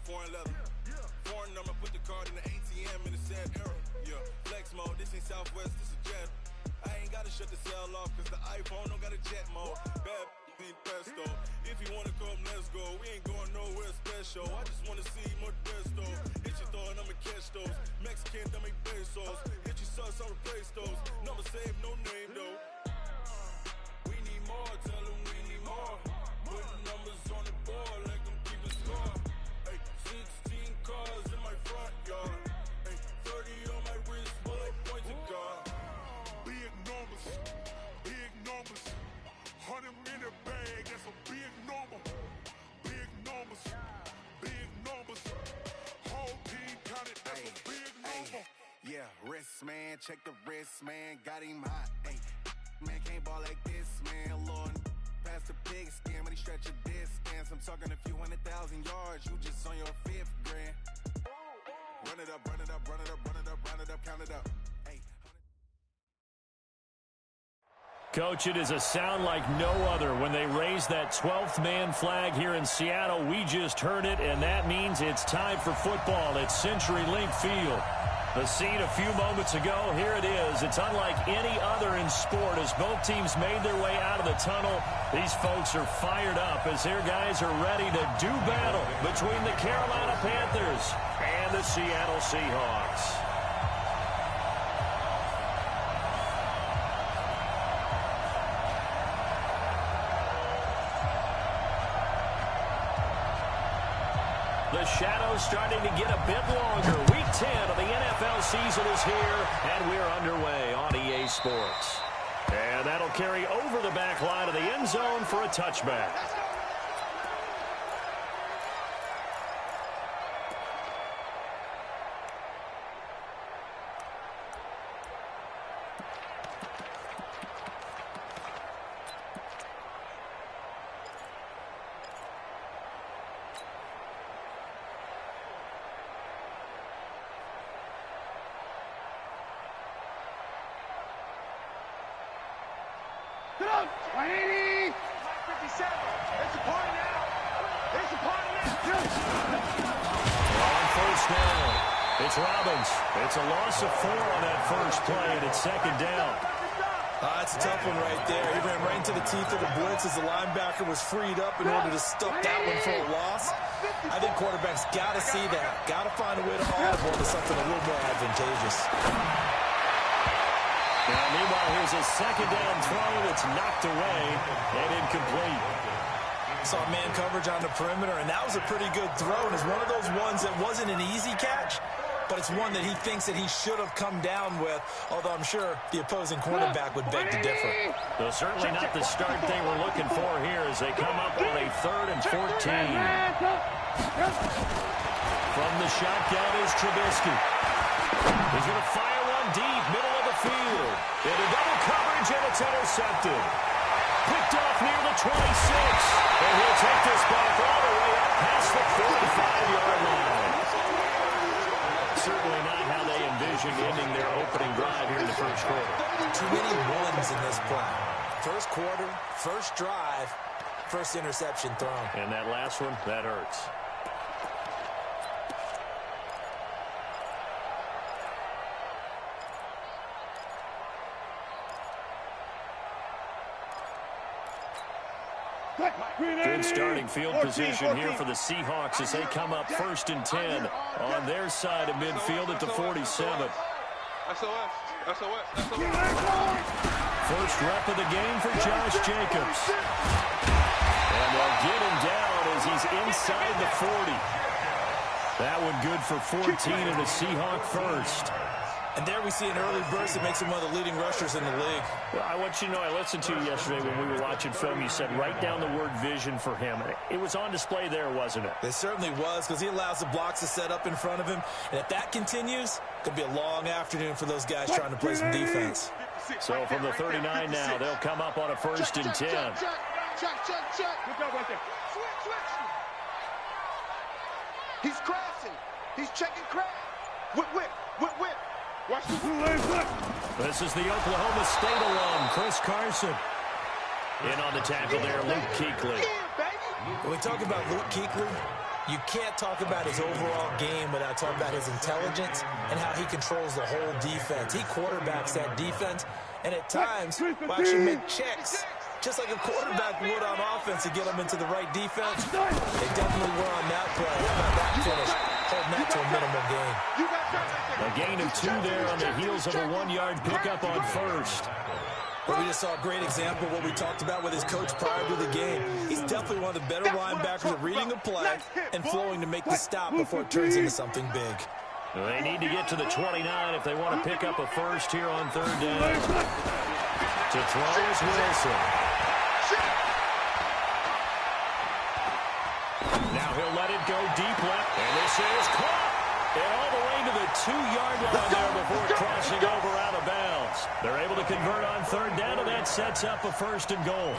foreign leather. Foreign number, put the card in the ATM in the sad era. Yeah, flex mode, this ain't Southwest, this is Jet. I ain't gotta shut the cell off, cause the iPhone don't got a jet mode. Bad need pesto. If you wanna come, let's go. We ain't going nowhere special. I just wanna see more desto. Hit your thought, I'ma catch those. Mexican, I make pesos. Hit your sauce, I'll replace those. Number save, no name though. We need more, tell them we need more. Putting numbers on the board like I'm keeping score. Ay, 16 cars in my front yard. Ay, 30 on my wrist, bullet point to God. Big numbers, big numbers. 100 in the bag, that's a big number. Big numbers, big numbers. Whole team counted, that's a big number. Yeah, wrist man, check the wrist man, got him hot. Ay, man can't ball like this, man. Lord, past the pig skin, when he stretch a distance. I'm talking a few 100,000 yards, you just on your 5th grand. Run it up, run it up, run it up, run it up, round it up, count it up. Coach, it is a sound like no other when they raise that 12th man flag here in Seattle. We just heard it, and that means it's time for football at CenturyLink Field. The scene a few moments ago, here it is. It's unlike any other in sport as both teams made their way out of the tunnel. These folks are fired up as their guys are ready to do battle between the Carolina Panthers and the Seattle Seahawks. The shadow's starting to get a bit longer. Week 10 of the NFL season is here, and we're underway on EA Sports. And that'll carry over the back line of the end zone for a touchback. It's Robbins. It's a loss of 4 on that first play, and it's second down. That's a tough one right there. He ran right into the teeth of the blitz as the linebacker was freed up in order to stop that one for a loss. I think quarterbacks got to see that. Got to find a way to audible to something a little more advantageous. Now, meanwhile, here's a second down throw that's knocked away and incomplete. Saw man coverage on the perimeter, and that was a pretty good throw. And it's one of those ones that wasn't an easy catch, but it's one that he thinks that he should have come down with, although I'm sure the opposing cornerback would beg to differ. Well, certainly not the start they were looking for here as they come up on a 3rd and 14. From the shotgun is Trubisky. He's going to fire one deep, middle of the field. Into double coverage, and it's intercepted. Picked off near the 26. And he'll take this back all the way up past the 45-yard line. Certainly not how they envisioned ending their opening drive here in the first quarter. Too many ones in this play. First quarter, first drive, first interception thrown. And that last one, that hurts. Good starting field position here for the Seahawks as they come up 1st and 10 on their side of midfield at the 47. SOS. First rep of the game for Josh Jacobs. And they'll get him down as he's inside the 40. That one good for 14 and a Seahawk first. And there we see an early burst that makes him one of the leading rushers in the league. Well, I want you to know, I listened to you yesterday when we were watching film. You said write down the word vision for him. It was on display there, wasn't it? It certainly was, because he allows the blocks to set up in front of him. And if that continues, it could be a long afternoon for those guys trying to play some defense. So from the 39 now, they'll come up on a 1st and 10. Check. Look out right there. Switch. He's crashing. He's checking crash. Whip. Watch the blue line. This is the Oklahoma State alum, Chris Carson. In on the tackle there, Luke Kuechly. When we talk about Luke Kuechly, You can't talk about his overall game without talking about his intelligence and how he controls the whole defense. He quarterbacks that defense, and at times will actually make checks, just like a quarterback would on offense to get them into the right defense. They definitely were on that play. How about that finish? Holding that to a minimal gain. A gain of 2 there on the heels of a 1-yard pickup on first. But we just saw a great example of what we talked about with his coach prior to the game. He's definitely one of the better linebackers at reading a play and flowing to make the stop before it turns into something big. They need to get to the 29 if they want to pick up a first here on 3rd down. To throw is Wilson. Now he'll let it go deep left, and this is caught. And all the way to the 2-yard line there before crossing over out of bounds. They're able to convert on 3rd down, and that sets up a 1st and goal.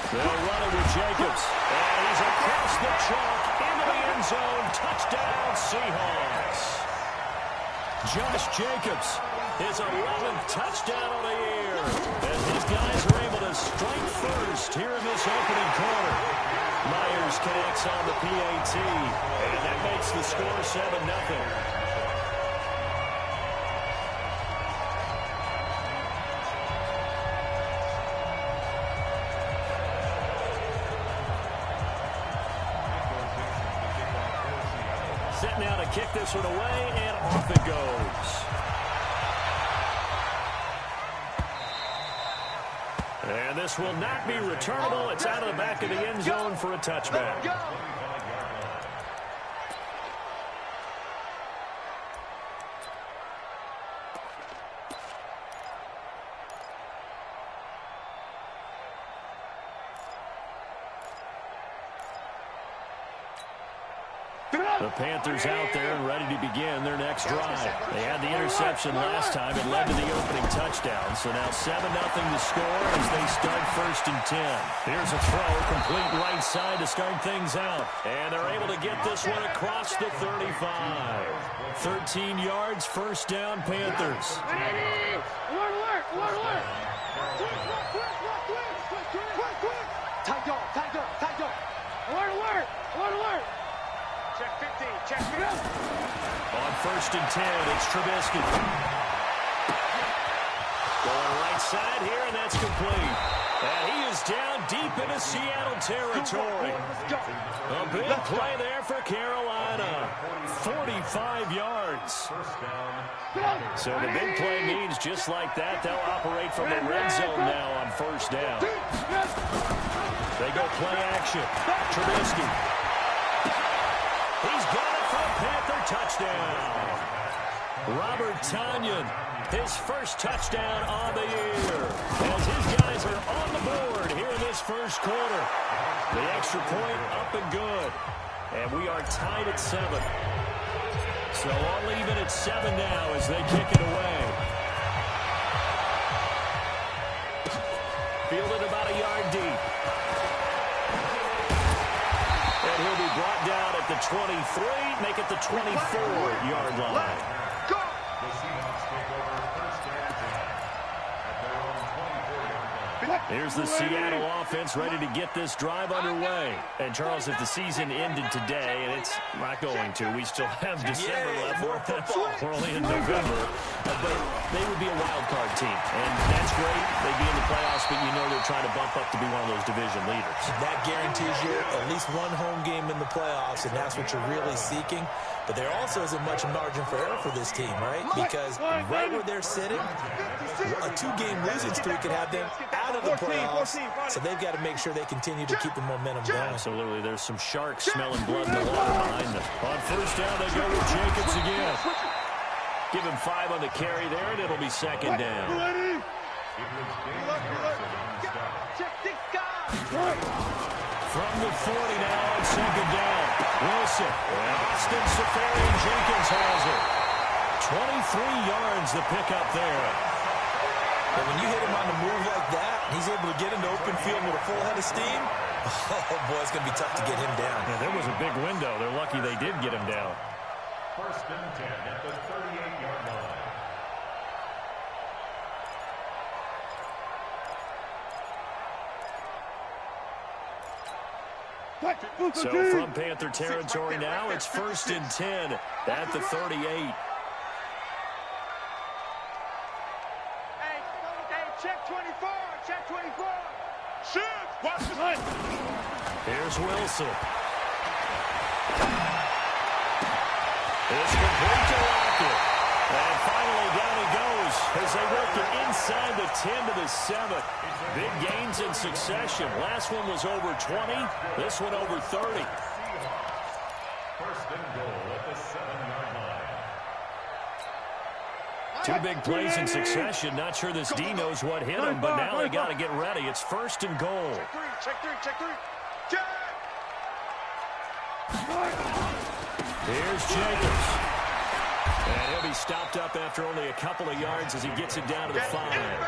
They'll run it with Jacobs. And he's across the chalk into the end zone. Touchdown, Seahawks. Josh Jacobs, his 11th touchdown of the year. As these guys are able to strike first here in this opening quarter. Myers connects on the PAT, and that makes the score 7-0. Set now to kick this one away, and off it goes. And this will not be returnable. It's out of the back of the end zone for a touchback. The Panthers out there and ready to begin their next drive. They had the interception last time. It led to the opening touchdown. So now 7-0 to score as they start 1st and 10. Here's a throw, complete right side to start things out. And they're able to get this one across the 35. 13 yards, 1st down, Panthers. Alert! Alert! Check 15, check 15. On 1st and 10, it's Trubisky. Going right side here, and that's complete. And he is down deep into Seattle territory. A big play there for Carolina. 45 yards. So the big play means just like that, they'll operate from the red zone now on 1st down. They go play action. Trubisky. He's got it for a Panther touchdown. Robert Tonyan, his 1st touchdown of the year. As his guys are on the board here in this 1st quarter. The extra point up and good. And we are tied at 7. So all even at 7 now as they kick it away. Fielded about a yard deep. And he'll be brought down at the 23, make it the 24-yard line. Here's the Seattle offense ready to get this drive underway. And, Charles, if the season ended today, and it's not going to, we still have December left. We're only in November. But they would be a wild card team. And that's great. They'd be in the playoffs, but you know they're trying to bump up to be one of those division leaders. That guarantees you at least one home game in the playoffs, and that's what you're really seeking. But there also isn't much margin for error for this team, right? Because right where they're sitting, a 2-game losing streak could have them out of the playoffs. So they've got to make sure they continue to keep the momentum going. Absolutely. There's some sharks smelling blood in the water behind them. On 1st down, they go with Jacobs again. Give him 5 on the carry there, and it'll be 2nd down. From the 40 now on 2nd down. Wilson, Austin Seferian-Jenkins has it. 23 yards the pickup there. But when you hit him on the move like that, he's able to get into open field with a full head of steam. Oh, boy, it's going to be tough to get him down. Yeah, there was a big window. They're lucky they did get him down. 1st and 10 at the 38-yard line. So from Panther territory now, it's 1st and 10 at the 38. Hey, check 24, check 24. Shit! Watch this. Here's Wilson. It's complete to Lockett. And finally down he goes as they work it inside the 10 to the 7. Big gains in succession. Last one was over 20. This one over 30. First and goal at the 7-yard line. Two big plays in succession. Not sure this D knows what hit him, but now they got to get ready. It's 1st and goal. Check three, check three. Check! Here's Jacobs. And he'll be stopped up after only a couple of yards as he gets it down to the 5.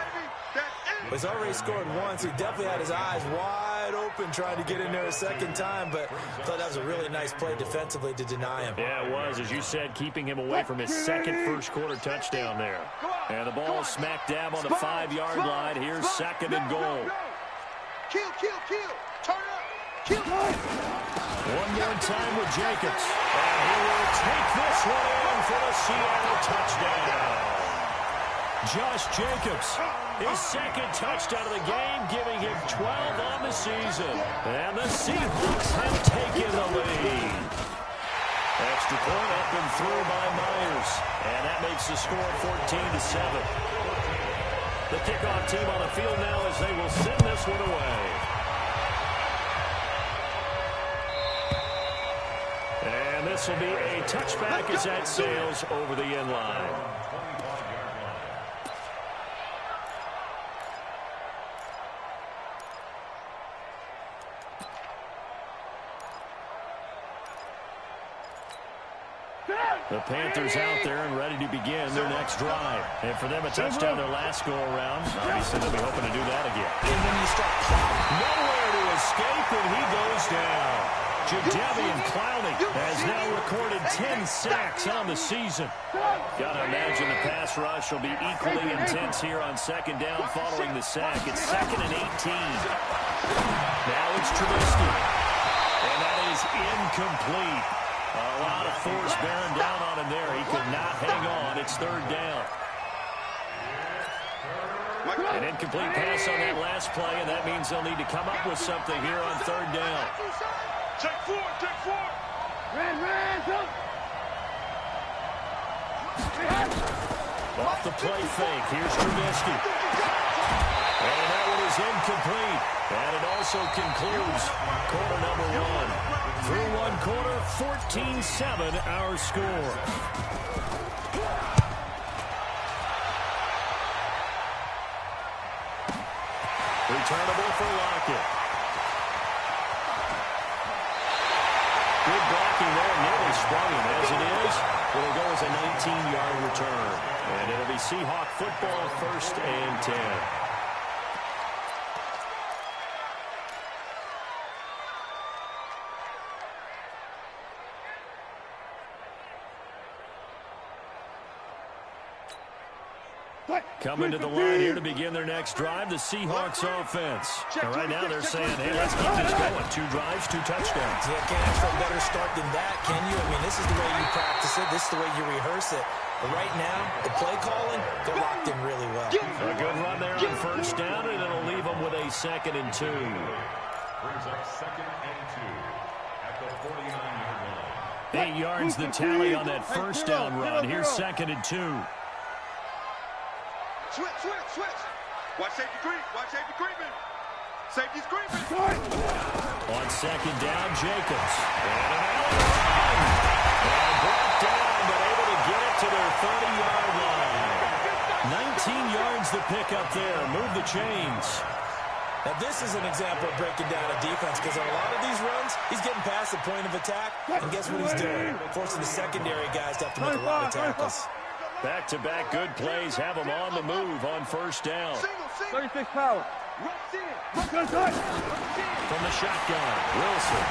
He's already scored once. He definitely had his eyes wide open trying to get in there a second time, but I thought that was a really nice play defensively to deny him. Yeah, it was, as you said, keeping him away from his second first-quarter touchdown there. And the ball smack dab on the 5-yard line. Here's 2nd and goal. Kill, kill, kill. Turn up. Kill. One more time with Jacobs. And he will take this one in for the Seattle touchdown. Josh Jacobs, his second touchdown of the game, giving him 12 on the season. And the Seahawks have taken the lead. Extra point up and through by Myers. And that makes the score 14-7. The kickoff team on the field now as they will send this one away. And this will be a touchback as that sails over the end line. The Panthers out there and ready to begin their next drive. And for them, a touchdown their last go-around. Obviously, they'll be hoping to do that again. And then you start nowhere to escape, and he goes down. Jadeveon Clowney has now recorded 10 sacks on the season. Got to imagine the pass rush will be equally intense here on 2nd down following the sack. It's 2nd and 18. Now it's Trubisky. And that is incomplete. A lot of force bearing down on him there. He could not hang on. It's 3rd down. An incomplete pass on that last play, and that means they'll need to come up with something here on 3rd down. Check 4, check 4. Off the play fake. Here's Trubisky. And that one is incomplete. And it also concludes quarter number 1. Through one quarter, 14-7 our score. Returnable for Lockett. Good blocking there, nearly sprung him. As it is, it'll go as a 19-yard return. And it'll be Seahawk football, 1st and 10. Coming to the line here to begin their next drive, the Seahawks offense. And right now they're saying, hey, let's keep this going. 2 drives, 2 touchdowns. Yeah, can't ask for a better start than that, can you? I mean, this is the way you practice it. This is the way you rehearse it. But right now, the play calling, they're locked in really well. A good run there on 1st down, and it'll leave them with a 2nd and 2. Brings up 2nd and 2 at the 49-yard line. 8 yards the tally on that 1st down run. Here's 2nd and 2. Switch, switch, switch. Watch safety creep. Watch safety creeping. Safety's creeping. On 2nd down, Jacobs. And brought down, but able to get it to their 30-yard line. 19 yards the pick up there. Move the chains. Now, this is an example of breaking down a defense because on a lot of these runs, he's getting past the point of attack, and guess what he's doing? Forcing the secondary guys to have to make a lot of tackles. Back-to-back good plays have them on the move on 1st down. 36 power. From the shotgun, Wilson.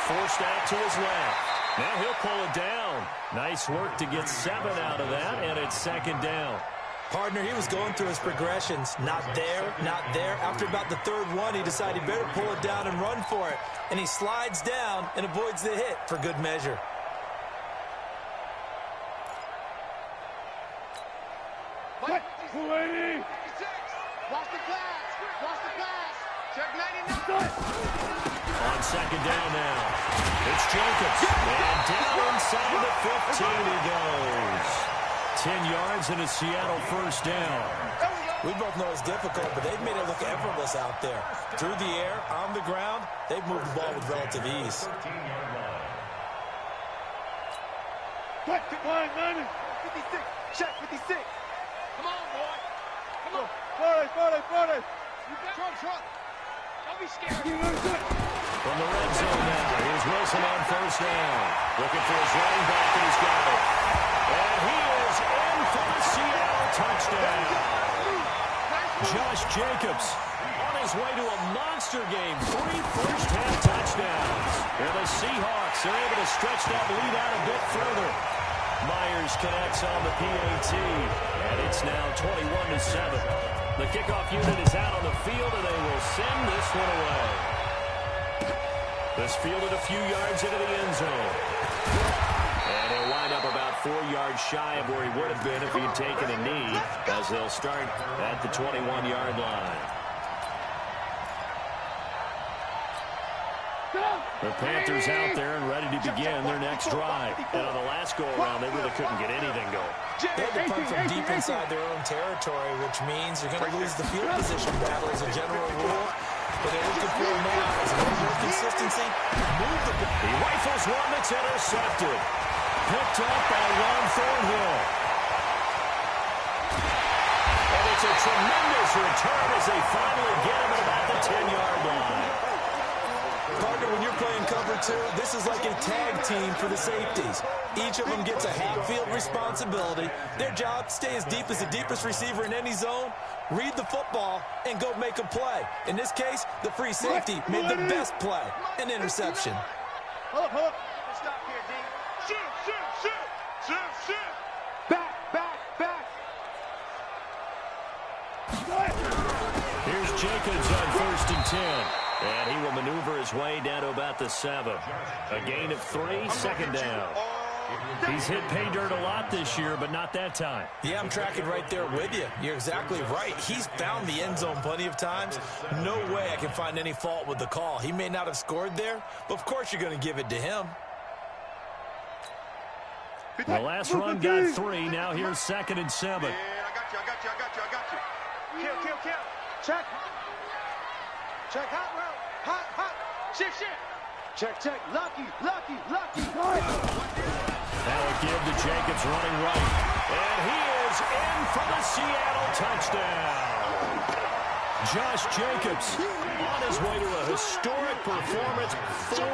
Forced out to his left. Now he'll pull it down. Nice work to get 7 out of that, and it's 2nd down. Partner, he was going through his progressions. Not there, not there. After about the third one, he decided he better pull it down and run for it. And he slides down and avoids the hit for good measure. Watch the pass. Watch the pass. Check 99. On second down now. It's Jacobs. And down inside the 15 he goes. 10 yards and a Seattle first down. We both know it's difficult, but they've made it look effortless out there. Through the air, on the ground, they've moved the ball with relative ease. 56. Check 56. Come on, boy. Come on. 40. You got Trump. Don't be scared. From the red zone now, here's Wilson on first down. Looking for his running back, and he's got it. And he is in for the Seattle touchdown. Josh Jacobs on his way to a monster game. 3 first-half touchdowns. And the Seahawks are able to stretch that lead out a bit further. Myers connects on the PAT, and it's now 21-7. The kickoff unit is out on the field, and they will send this one away. This fielded a few yards into the end zone. And he'll wind up about 4 yards shy of where he would have been if he had taken a knee, as they'll start at the 21-yard line. The Panthers out there and ready to begin their next drive. And on the last go-around, they really couldn't get anything going. They had to punt from deep inside their own territory, which means you're going to lose the field position battle as a general rule. But they're looking for now is a little more consistency. Move the ball. He rifles one that's intercepted. Picked up by Ron Thornhill. And it's a tremendous return as they finally get him at about the 10-yard line. Partner, when you're playing cover two, this is like a tag team for the safeties. Each of them gets a half-field responsibility. Their job, stay as deep as the deepest receiver in any zone, read the football, and go make a play. In this case, the free safety made the best play, an interception. Hold up. Stop here, D. Shoot. Back. Here's Jacobs on 1st and 10. And he will maneuver his way down to about the 7. A gain of 3, second down. He's hit pay dirt a lot this year, but not that time. Yeah, I'm tracking right there with you. You're exactly right. He's found the end zone plenty of times. No way I can find any fault with the call. He may not have scored there, but of course you're going to give it to him. The last run got 3. Now here's 2nd and 7. Yeah, I got you. Kill. Check. Hot route. Hot. Shit. Check. Lucky. That'll give to Jacobs running right. And he is in for the Seattle touchdown. Josh Jacobs on his way to a historic performance. 4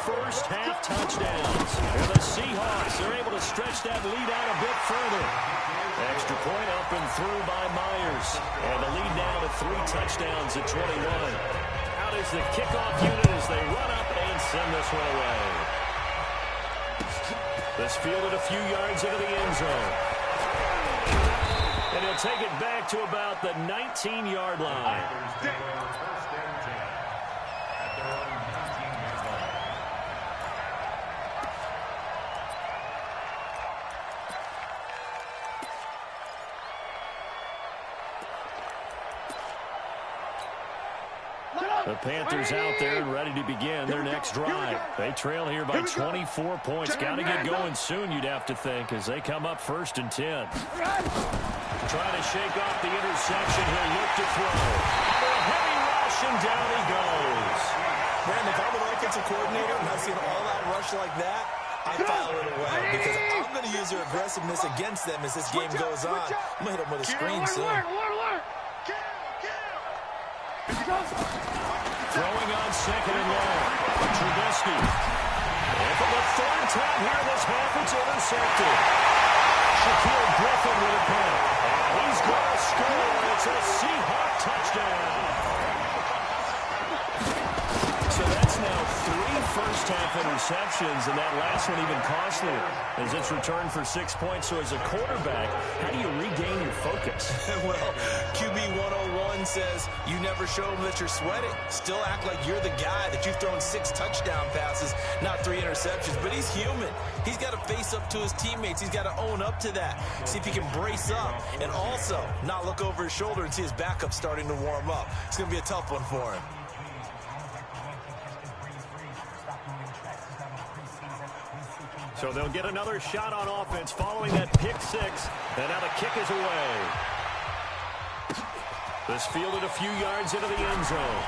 first-half touchdowns. And the Seahawks are able to stretch that lead out a bit further. Extra point up and through by Myers. And the lead now to 3 touchdowns at 21. Out is the kickoff unit as they run up and send this one away. This fielded a few yards into the end zone. And he'll take it back to about the 19-yard line. The Panthers out there and ready to begin their next drive. They trail here by 24 points. Got to get going soon, you'd have to think, as they come up 1st and 10. Trying to shake off the interception here. Look to throw. Under a heavy rush, and down he goes. Brandon, if I'm an offensive coordinator and I see an all-out rush like that, I file it away because I'm going to use their aggressiveness against them as this game goes on. I'm going to hit them with a screen soon. Throwing on 2nd and long. Trubisky. And for the 3rd time here this half, it's intercepted. Shaquille Griffin with a punt. And he's going to score. It's a Seahawk touchdown. So that's now 3 first-half interceptions, and that last one even costlier as it's returned for 6 points. So as a quarterback, how do you regain your focus? Well, QB 101 says you never show them that you're sweating. Still act like you're the guy, that you've thrown 6 touchdown passes, not 3 interceptions. But he's human. He's got to face up to his teammates. He's got to own up to that. See if he can brace up and also not look over his shoulder and see his backup starting to warm up. It's going to be a tough one for him. So they'll get another shot on offense following that pick 6. And now the kick is away. This fielded a few yards into the end zone.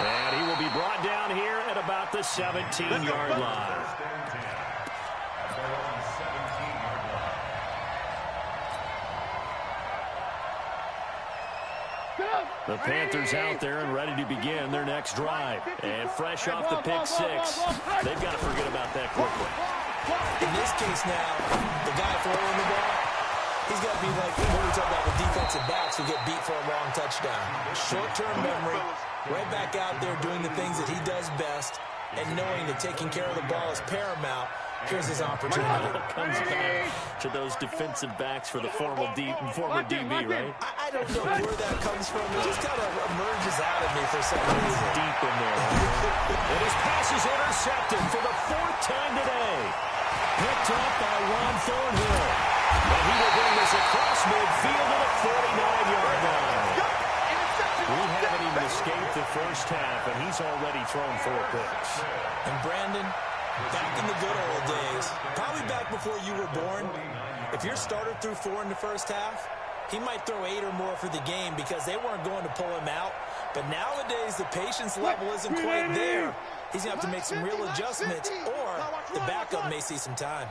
And he will be brought down here at about the 17-yard line. The Panthers out there and ready to begin their next drive. And fresh off the pick 6, they've got to forget about that quickly. In this case now, the guy throwing the ball, he's got to be like what we talk about with defensive backs who get beat for a long touchdown. Short-term memory, right back out there doing the things that he does best, and knowing that taking care of the ball is paramount. Here's his opportunity. Comes back to those defensive backs for the former DB, right? I don't know where that comes from. It just kind of emerges out of me for some reason. Deep in there. And his pass is intercepted for the 4th time today. Picked up by Ron Thornhill. And he will bring this across midfield to the 49-yard line. We haven't even escaped the first half, and he's already thrown 4 picks. And Brandon, back in the good old days, probably back before you were born, if your starter threw 4 in the first half, he might throw 8 or more for the game because they weren't going to pull him out. But nowadays, the patience level isn't quite there. He's going to have to make some real adjustments, or the backup may see some time.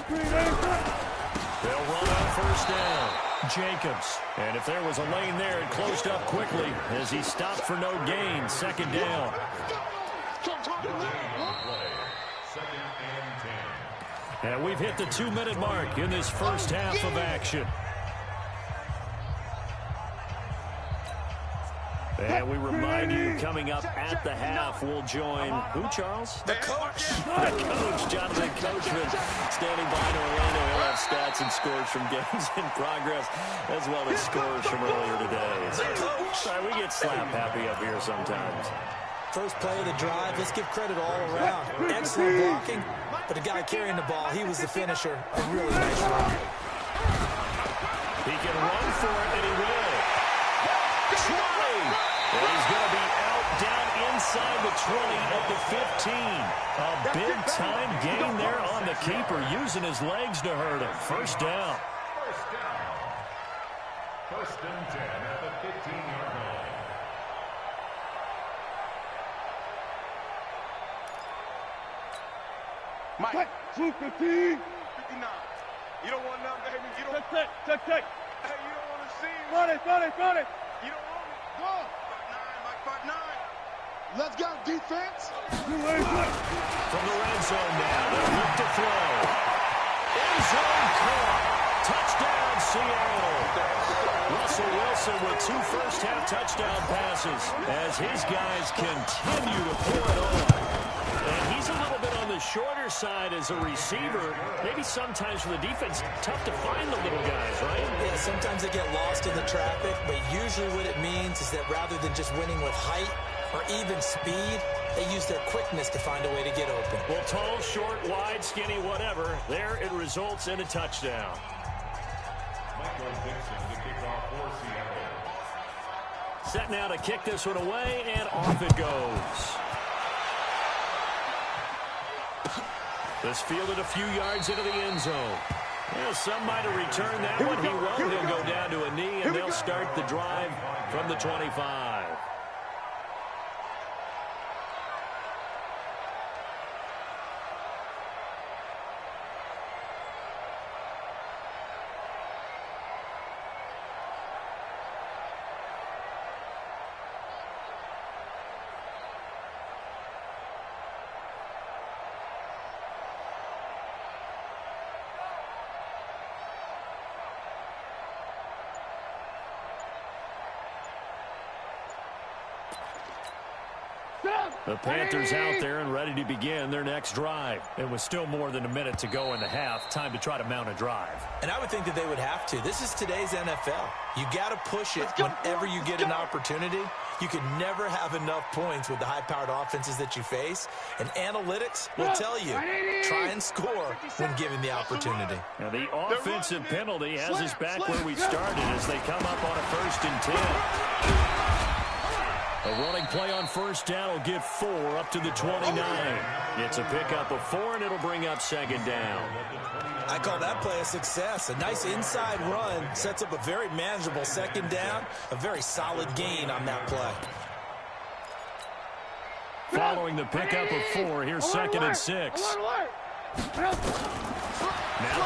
They'll run on first down. Jacobs. And if there was a lane there, it closed up quickly as he stopped for no gain. 2nd down. And we've hit the 2-minute mark in this first half of action. And we remind you, coming up at the half, we'll join who, Charles? The coach. The coach, Jonathan Coachman, standing by in Orlando. He'll have stats and scores from games in progress, as well as scores from earlier today. Sorry, we get slap happy up here sometimes. First play of the drive, let's give credit all around. Excellent blocking, but the guy carrying the ball, he was the finisher. A really nice run. He can run for it, and he will. 20. And he's going to be out down inside the 20 at the 15. A big-time gain there on the keeper, using his legs to hurt him. First down. First and 10 at the 15-yard line. Mike, 215. 59. You don't want none, baby. You don't. Check. Hey, you don't want to see. Run it. You don't want it. Go. 5'9", Mike, 5'9". Let's go, defense. From the red zone now, they look to throw. End zone caught. Touchdown, Seattle. Russell Wilson with 2 first-half touchdown passes as his guys continue to pull it on. And he's a little bit on the shorter side as a receiver. Maybe sometimes for the defense, tough to find the little guys, right? Yeah, sometimes they get lost in the traffic, but usually what it means is that rather than just winning with height or even speed, they use their quickness to find a way to get open. Well, tall, short, wide, skinny, whatever, there it results in a touchdown. Michael Dixon to kick off for Seattle. Set now to kick this one away, and off it goes. This fielded a few yards into the end zone. Yeah, some might have returned that one. He won't. He'll go down to a knee, and they'll start the drive from the 25. The Panthers out there and ready to begin their next drive. It was still more than a minute to go in the half. Time to try to mount a drive. And I would think that they would have to. This is today's NFL. You got to push it whenever you get an opportunity. You can never have enough points with the high-powered offenses that you face. And analytics will tell you, try and score when given the opportunity. Now the offensive penalty has us back where we started as they come up on a 1st and 10. A running play on first down will get 4 up to the 29. It's a pickup of 4, and it'll bring up 2nd down. I call that play a success. A nice inside run sets up a very manageable 2nd down. A very solid gain on that play. Following the pickup of 4, here's 2nd and 6. Now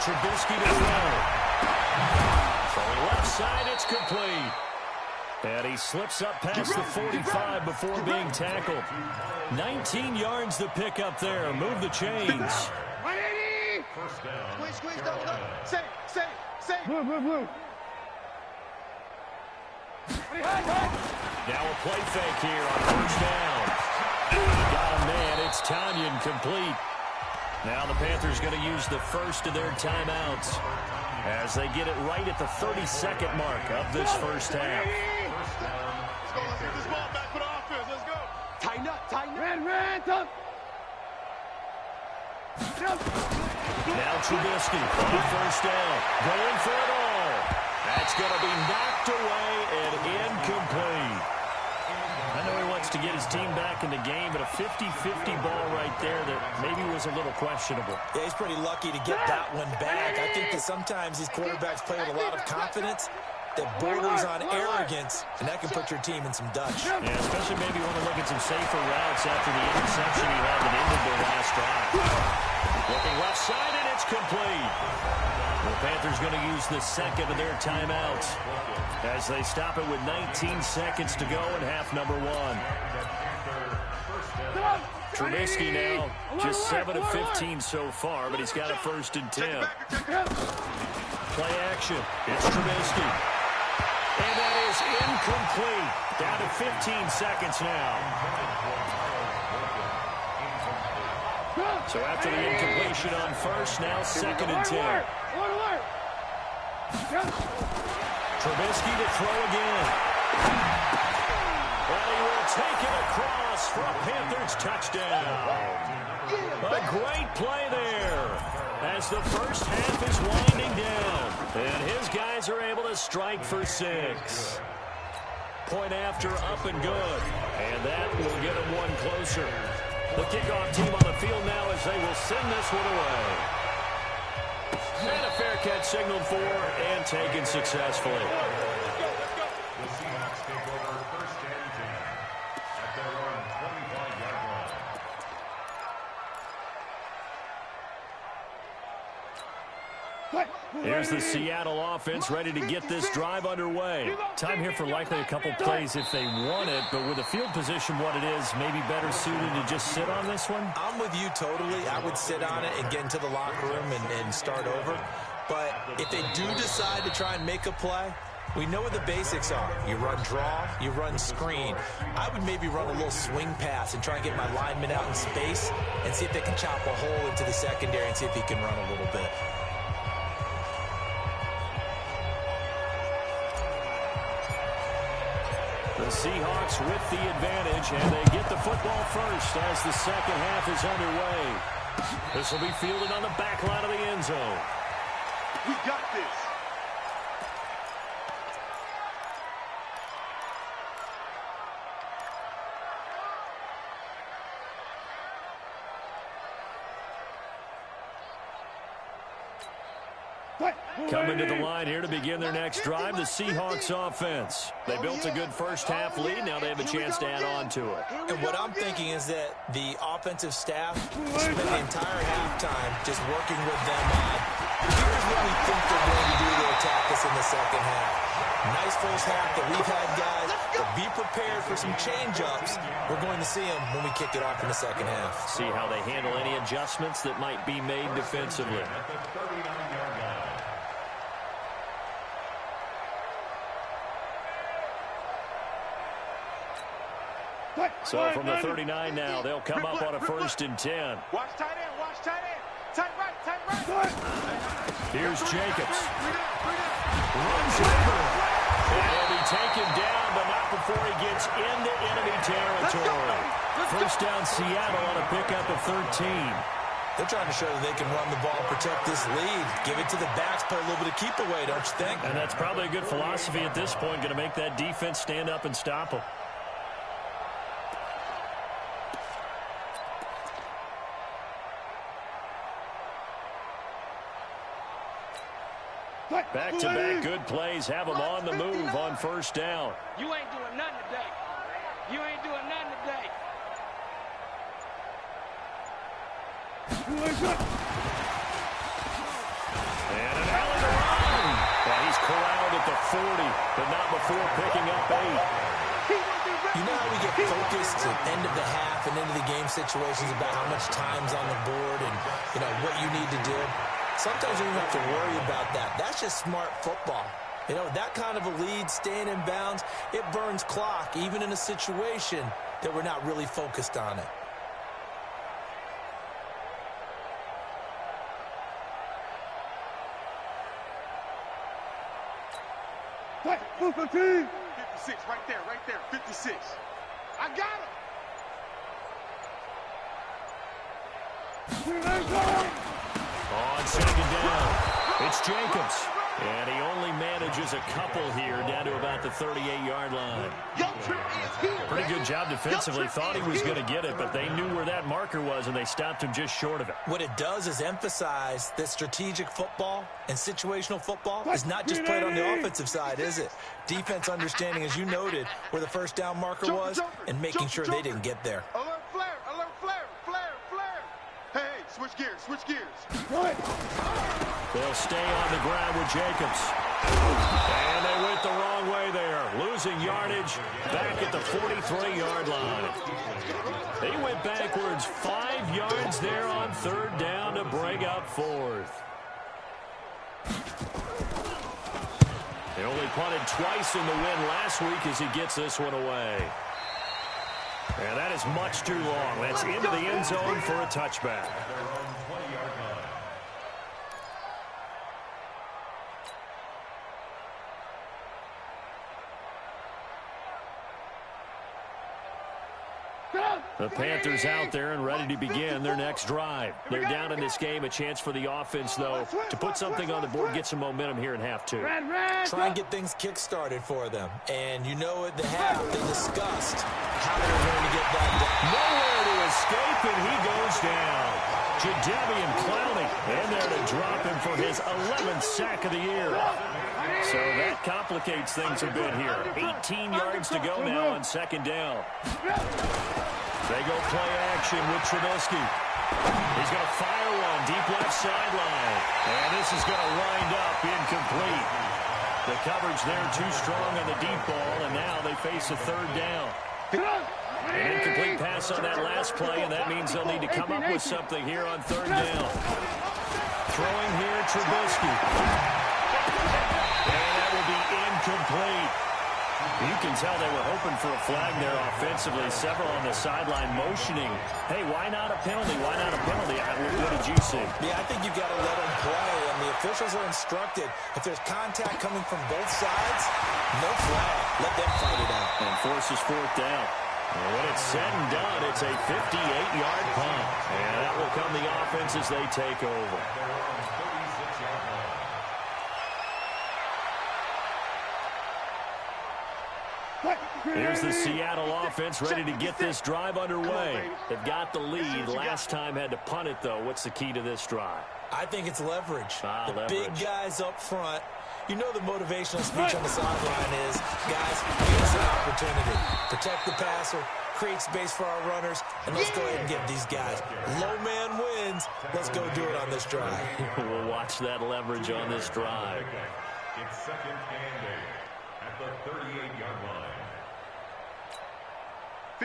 Trubisky to throw. Throwing left side, it's complete. And he slips up past the 45 before being tackled. 19 yards to pick up there. Move the chains. Squeeze, go. Say. Move. Now a play fake here on first down. Got a man. It's Tanyan complete. Now the Panthers going to use the first of their timeouts as they get it right at the 32nd mark of this first half. Let's get this ball back for the offense. Let's go. Tighten up. Ran, tough. Now Trubisky on first down. Going for it all. That's going to be knocked away and incomplete. I know he wants to get his team back in the game, but a 50-50 ball right there that maybe was a little questionable. Yeah, he's pretty lucky to get that one back. I think that sometimes these quarterbacks play with a lot of confidence that borders on arrogance, and that can put your team in some dutch. Yeah, especially maybe want to look at some safer routes after the interception he had that ended their last drive. Looking left side, and it's complete. The Panthers going to use the second of their timeouts as they stop it with 19 seconds to go in half number 1. Trubisky now just 7 of 15 so far, but he's got a 1st and 10. Play action. It's Trubisky. And that is incomplete. Down to 15 seconds now. So after the incompletion on first, now 2nd and 10. Trubisky to throw again. And he will take it across for a Panthers touchdown. A great play there as the first half is winding down. And his guys are able to strike for 6. Point after up and good. And that will get them one closer. The kickoff team on the field now as they will send this one away. And a fair catch signaled for and taken successfully. The Seahawks take over 1st and 10 at their own 25-yard line. Here's the Seattle offense ready to get this drive underway. Time here for likely a couple plays if they want it, but with the field position what it is, maybe better suited to just sit on this one? I'm with you totally. I would sit on it and get into the locker room and start over. But if they do decide to try and make a play, we know what the basics are. You run draw, you run screen. I would maybe run a little swing pass and try and get my lineman out in space and see if they can chop a hole into the secondary and see if he can run a little bit. The Seahawks with the advantage, and they get the football first as the second half is underway. This will be fielded on the back line of the end zone. We got this. Coming to the line here to begin their next drive, the Seahawks offense. They built a good first half lead. Now they have a chance to add on to it. And what I'm thinking is that the offensive staff spent the entire halftime just working with them on, here's what we think they're going to do to attack us in the second half. Nice first half that we've had, guys, but be prepared for some change-ups. We're going to see them when we kick it off in the second half. See how they handle any adjustments that might be made defensively. At the 39-yard line. So from the 39 now, they'll come up on a 1st and 10. Watch tight end, watch tight end. Tight right, tight right. Here's Jacobs. Runs over. And he'll be taken down, but not before he gets into enemy territory. First down Seattle on a pickup of 13. They're trying to show that they can run the ball and protect this lead. Give it to the backs, play a little bit of keep away, don't you think? And that's probably a good philosophy at this point, going to make that defense stand up and stop them. Back-to-back good plays have them on the move on first down. You ain't doing nothing today. You ain't doing nothing today. And an alley to run. Well, he's corralled at the 40, but not before picking up 8. You know how we get focused at the end of the half and into the game situations about how much time's on the board and, you know, what you need to do? Sometimes you don't have to worry about that. That's just smart football. You know, that kind of a lead, staying in bounds, it burns clock, even in a situation that we're not really focused on it. Move the team. 56, right there, 56. I got him. On second down, it's Jacobs. And he only manages a couple here down to about the 38-yard line. Pretty good job defensively. Thought he was going to get it, but they knew where that marker was, and they stopped him just short of it. What it does is emphasize that strategic football and situational football is not just played on the offensive side, is it? Defense understanding, as you noted, where the first down marker was and making sure they didn't get there. Alert flare, flare. Hey, switch gears. They'll stay on the ground with Jacobs. And they went the wrong way there. Losing yardage back at the 43-yard line. They went backwards 5 yards there on third down to bring up fourth. They only punted twice in the win last week as he gets this one away. And that is much too long. That's into the end zone for a touchback. The Panthers out there and ready to begin their next drive. They're down in this game. A chance for the offense, though, to put something on the board, get some momentum here in half 2. Try and get things kick-started for them. And you know at the half, they discussed how they were going to get that done. Nowhere to escape, and he goes down. Jadeveon Clowney in there to drop him for his 11th sack of the year. So that complicates things a bit here. 18 yards to go now on second down. They go play action with Trubisky. He's going to fire one deep left sideline. And this is going to wind up incomplete. The coverage there too strong on the deep ball, and now they face a third down. An incomplete pass on that last play, and that means they'll need to come up with something here on third down. Throwing here, Trubisky. And that will be incomplete. You can tell they were hoping for a flag there offensively. Several on the sideline motioning. Hey, why not a penalty? Why not a penalty? What did you see? Yeah, I think you've got to let them play, and the officials are instructed. If there's contact coming from both sides, no flag. Let them fight it out. And forces fourth down. And when it's said and done, it's a 58-yard punt. And that will come the offense as they take over. Here's the Seattle offense ready to get this drive underway. They've got the lead. Last time had to punt it, though. What's the key to this drive? I think it's leverage. Leverage. Big guys up front. You know the motivational speech on the sideline is, guys, give us an opportunity. Protect the passer, create space for our runners, and let's go ahead and get these guys. Low man wins. Let's go do it on this drive. We'll watch that leverage on this drive. It's second and 8 at the 38-yard line.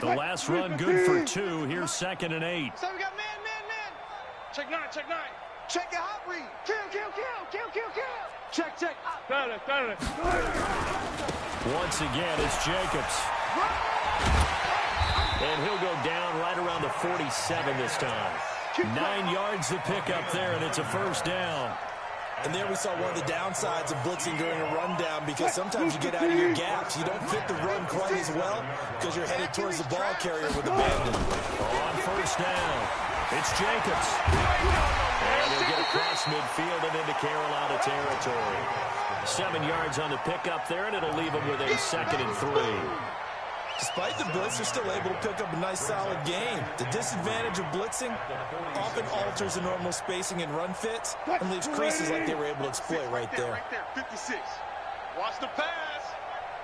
The last run good for 2. Here's second and 8. So we got man. Check 9. Check the hot read. Kill. Check. Got it. Once again, it's Jacobs. he'll go down right around the 47 this time. 9 yards to pick up there, and it's a first down. And there we saw one of the downsides of blitzing during a rundown, because sometimes you get out of your gaps. You don't fit the run quite as well because you're headed towards the ball carrier with abandon. On first down, it's Jacobs. And he'll get across midfield and into Carolina territory. 7 yards on the pickup there, and it'll leave him with a 2nd and 3. Despite the blitz, they're still able to pick up a nice, solid gain. The disadvantage of blitzing often alters the normal spacing and run fits and leaves creases like they were able to exploit right there. 56. Watch the pass.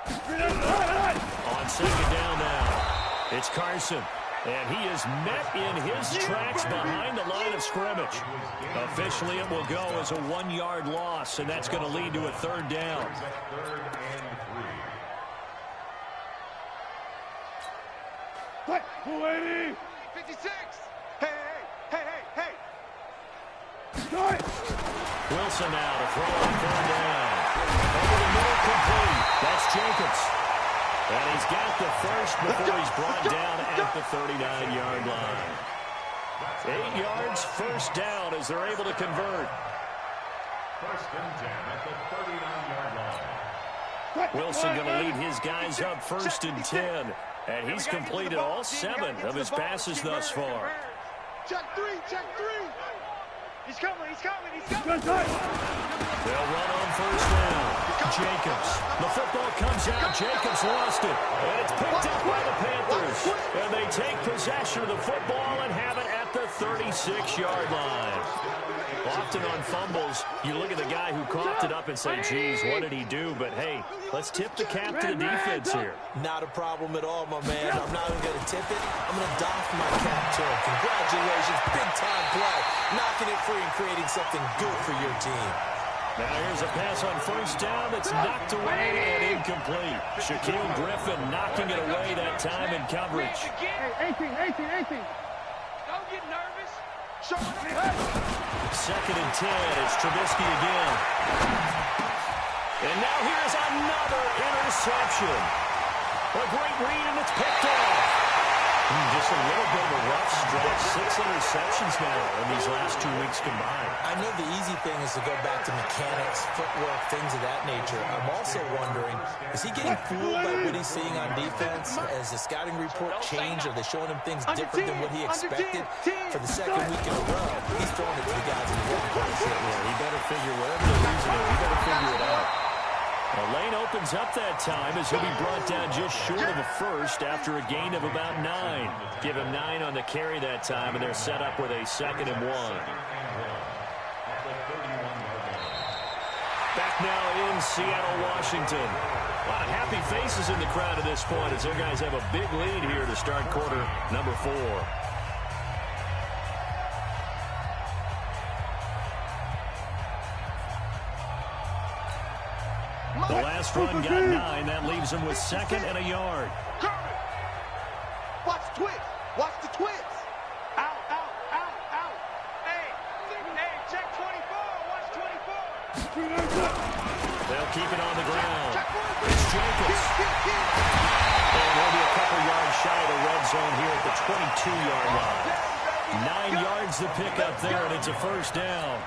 On 2nd down now, it's Carson. And he is met in his tracks behind the line of scrimmage. Officially, it will go as a 1-yard loss, and that's going to lead to a 3rd down. 3rd and 3. 56. Hey. Wilson now to throw on 3rd down. Over the middle, complete. That's Jacobs. And he's got the first before he's brought down at the 39-yard line. 8 yards, first down as they're able to convert. 1st and 10 at the 39-yard line. Wilson going to lead his guys up 1st and 10. And he's completed all 7 of his passes thus far. Check 3. He's coming. They'll run on first down. Jacobs. The football comes out. Jacobs lost it. And it's picked up by the Panthers. And they take possession of the football and have it at the 36-yard line. Often on fumbles, you look at the guy who coughed it up and say, geez, what did he do? But, hey, let's tip the cap to the defense here. Not a problem at all, my man. I'm not even going to tip it. I'm going to doff my cap to him. Congratulations. Big-time play. Knocking it free and creating something good for your team. Now here's a pass on first down that's knocked away and incomplete. Shaquille Griffin knocking it away that time in coverage. Hey, 18. Don't get nervous. Show it. 2nd and 10. It's Trubisky again. And now here's another interception. A great read, and it's picked off. Just a little bit of a rough stretch. 6 interceptions now in these last 2 weeks combined. I know the easy thing is to go back to mechanics, footwork, things of that nature. I'm also wondering, is he getting fooled by what he's seeing on defense? Has the scouting report changed? Are they showing him things different than what he expected? For the 2nd week in a row, he's throwing it to the guys in the red course. He better figure whatever the reason is, he better figure it out. The lane opens up that time as he'll be brought down just short of a first after a gain of about 9. Give him 9 on the carry that time, and they're set up with a 2nd and 1. Back now in Seattle, Washington. A lot of happy faces in the crowd at this point as their guys have a big lead here to start quarter number 4. The last run got 9. That leaves him with 2nd and a yard. Watch the twist. Out. Hey, check 24. Watch 24. They'll keep it on the ground. It's Jacobs. And he'll be a couple yards shy of the red zone here at the 22-yard line. 9 yards to pick up there, and it's a first down.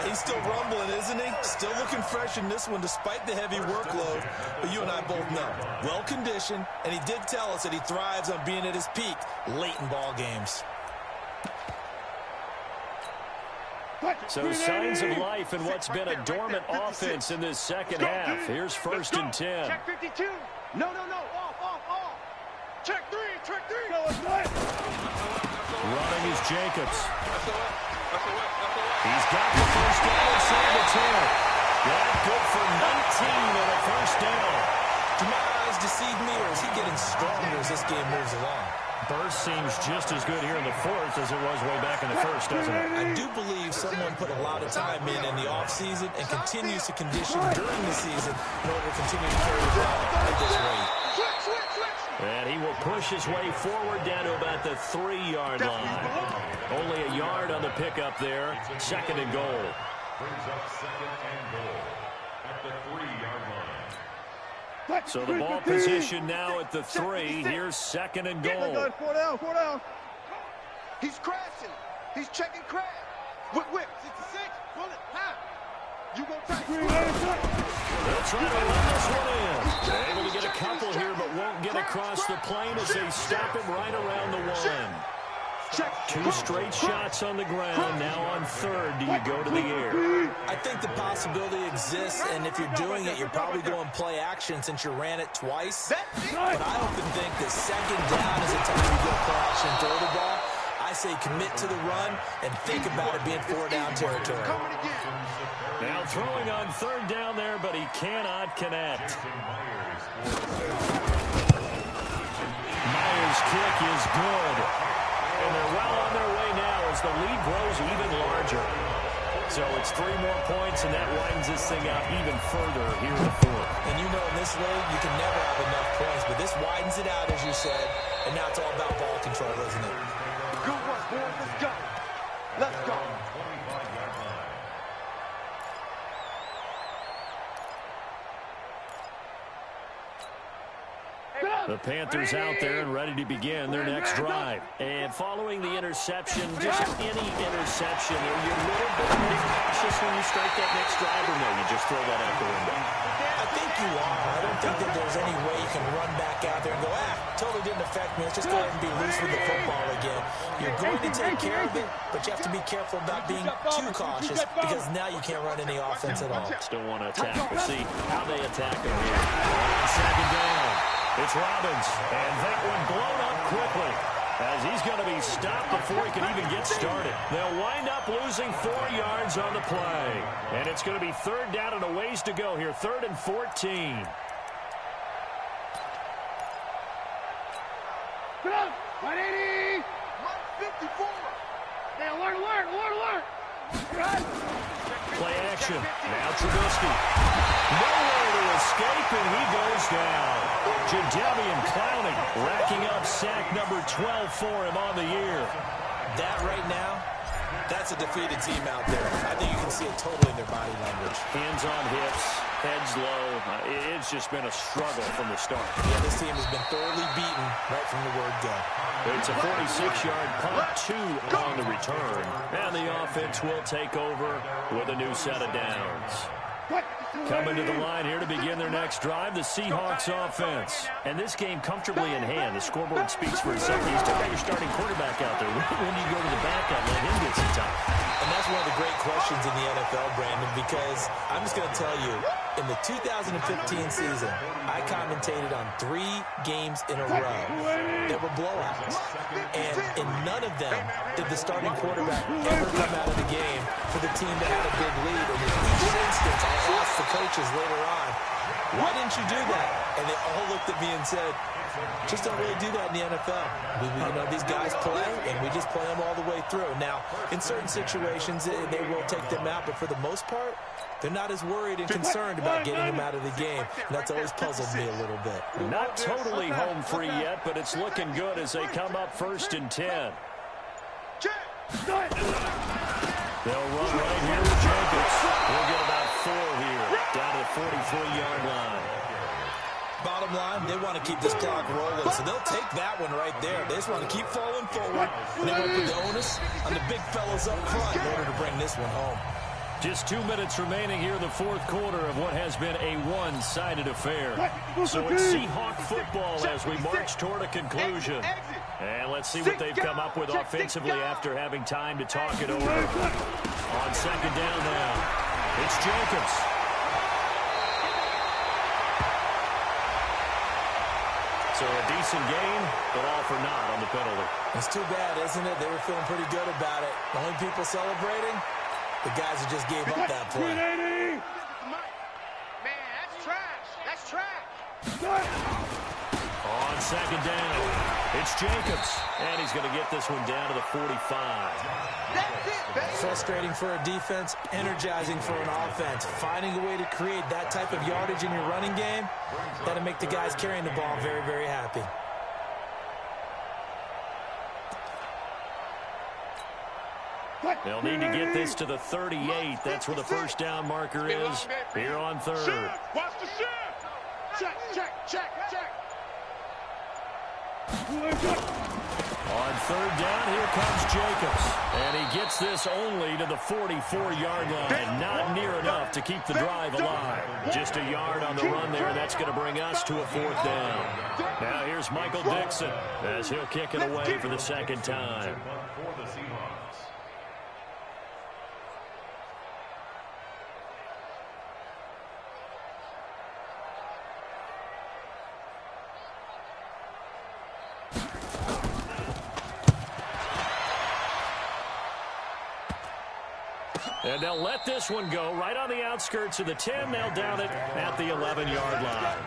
He's still rumbling, isn't he? Still looking fresh in this one despite the heavy workload. But you and I both know, well-conditioned, and he did tell us that he thrives on being at his peak late in ball games. So signs of life in what's been a dormant offense in this second half. Here's 1st and 10. Check 52. No. Off. Check 3. Running is Jacobs. He's got the first down inside the 10. Yeah, good for 19 and a first down. Do my eyes deceive me, or is he getting stronger as this game moves along? Burst seems just as good here in the 4th as it was way back in the 1st, doesn't it? I do believe someone put a lot of time in the offseason and continues to condition during the season in order to continue to carry the ball at this rate. And he will push his way forward down to about the 3-yard line. Only a yard on the pickup there. 2nd and goal. Brings up 2nd and goal at the 3-yard line. So the ball position now at the 3. Here's second and goal. 4 down, 4 down. He's crashing. He's checking crash. Whip, 66. Pull it. High. You gonna take They'll try to run this one in. They're able to get a couple here, but won't get across the plane as they stop him right around the 1. 2 straight shots on the ground. Now on 3rd, do you go to the air? I think the possibility exists, and if you're doing it, you're probably going play action since you ran it twice. But I often think that second down is a time you go play action and throw the ball. I say commit to the run and think about it being 4-down territory. Now throwing on 3rd down there, but he cannot connect. Myers' kick is good. And they're well on their way now as the lead grows even larger. So it's 3 more points, and that widens this thing out even further here in the 4th. And you know in this league, you can never have enough points, but this widens it out, as you said, and now it's all about ball control, isn't it? Good work, boys. Let's go. Let's go. The Panthers out there and ready to begin their next drive. And following the interception, just any interception, are you a little bit more cautious when you start that next drive, or no, you just throw that out the window? I think you are. I don't think that there's any way you can run back out there and go, totally didn't affect me. Let's just go ahead and be loose with the football again. You're going to take care of it, but you have to be careful about being too cautious because now you can't run any offense at all. Still want to attack. We'll see how they attack him here. On 2nd down. It's Robbins, and that one blown up quickly as he's going to be stopped before he can even get started. They'll wind up losing 4 yards on the play, and it's going to be 3rd down and a ways to go here, 3rd and 14. Come on, 180. 54. Hey, alert. Play action. Now Trubisky. Nowhere to escape, and he goes down. Jadeveon Clowney racking up sack number 12 for him on the year. That right now, that's a defeated team out there. I think you can see it totally in their body language. Hands on hips, heads low. It's just been a struggle from the start. Yeah, this team has been thoroughly beaten right from the word go. It's a 46-yard punt, 2 on the return. And the offense will take over with a new set of downs. Coming to the line here to begin their next drive, the Seahawks offense. And this game comfortably in hand. The scoreboard speaks for itself. You still got your starting quarterback out there. When do you go to the backup, let him get some time? And that's one of the great questions in the NFL, Brandon, because I'm just going to tell you, in the 2015 season, I commentated on 3 games in a row that were blowouts. And in none of them did the starting quarterback ever come out of the game for the team that had a big lead. And in each instance, I asked the coaches later on, why didn't you do that? And they all looked at me and said, just don't really do that in the NFL. You know, these guys play, and we just play them all the way through. Now, in certain situations, they will take them out, but for the most part, they're not as worried and concerned about getting them out of the game. And that's always puzzled me a little bit. Not totally home free yet, but it's looking good as they come up 1st and 10. They'll run right here with Jacobs. We'll get about 4 here, down to the 43-yard line. Bottom line, they want to keep this clock rolling, so they'll take that one right there. They just want to keep falling forward, and they want to put the onus on the big fellas up front in order to bring this one home. Just 2 minutes remaining here in the 4th quarter of what has been a one-sided affair. So it's Seahawk football as we march toward a conclusion. And let's see what they've come up with offensively after having time to talk it over. On 2nd down now, it's Jacobs. So a decent gain, but all for naught on the penalty. It's too bad, isn't it? They were feeling pretty good about it. The only people celebrating, the guys who just gave up that play. Man, that's trash. That's trash. On 2nd down, it's Jacobs. And he's going to get this one down to the 45. That's it, baby. Frustrating for a defense, energizing for an offense. Finding a way to create that type of yardage in your running game, that'll make the guys carrying the ball very, very happy. They'll need to get this to the 38. That's where the 1st down marker is here on 3rd. Watch the shift. check. On third down, here comes Jacobs. And he gets this only to the 44-yard line. Not near enough to keep the drive alive. Just a yard on the run there. That's going to bring us to a fourth down. Now here's Michael Dixon as he'll kick it away for the second time. For the Seahawks. And they'll let this one go right on the outskirts of the 10. They'll down it at the 11-yard line.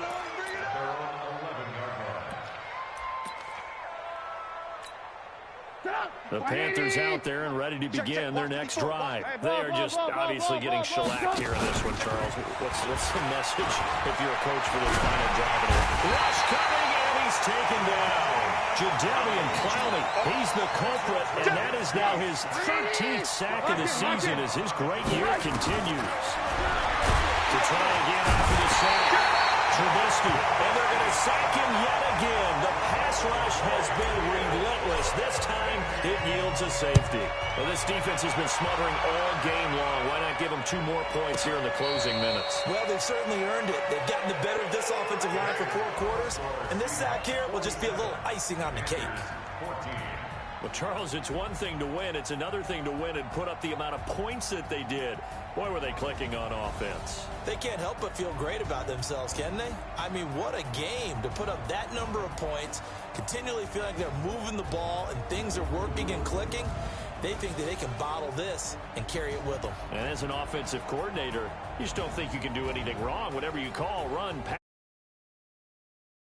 The Panthers out there and ready to begin their next drive. They are just obviously getting shellacked here in this one, Charles. What's the message if you're a coach for this final drive? Rush coming, and he's taken down. Jadeveon Clowney, he's the culprit, and that is now his 13th sack of the season as his great year continues. To try again after the sack. Trubisky, and they're going to sack him yet again. The pass rush has been relentless. This time, it yields a safety. Well, this defense has been smothering all game long. Why not give them 2 more points here in the closing minutes? Well, they've certainly earned it. They've gotten the better of this offensive line for 4 quarters, and this sack here will just be a little icing on the cake. Well, Charles, it's one thing to win. It's another thing to win and put up the amount of points that they did. Boy, were they clicking on offense. They can't help but feel great about themselves, can they? I mean, what a game to put up that number of points, continually feel like they're moving the ball and things are working and clicking. They think that they can bottle this and carry it with them. And as an offensive coordinator, you just don't think you can do anything wrong. Whatever you call, run, pass.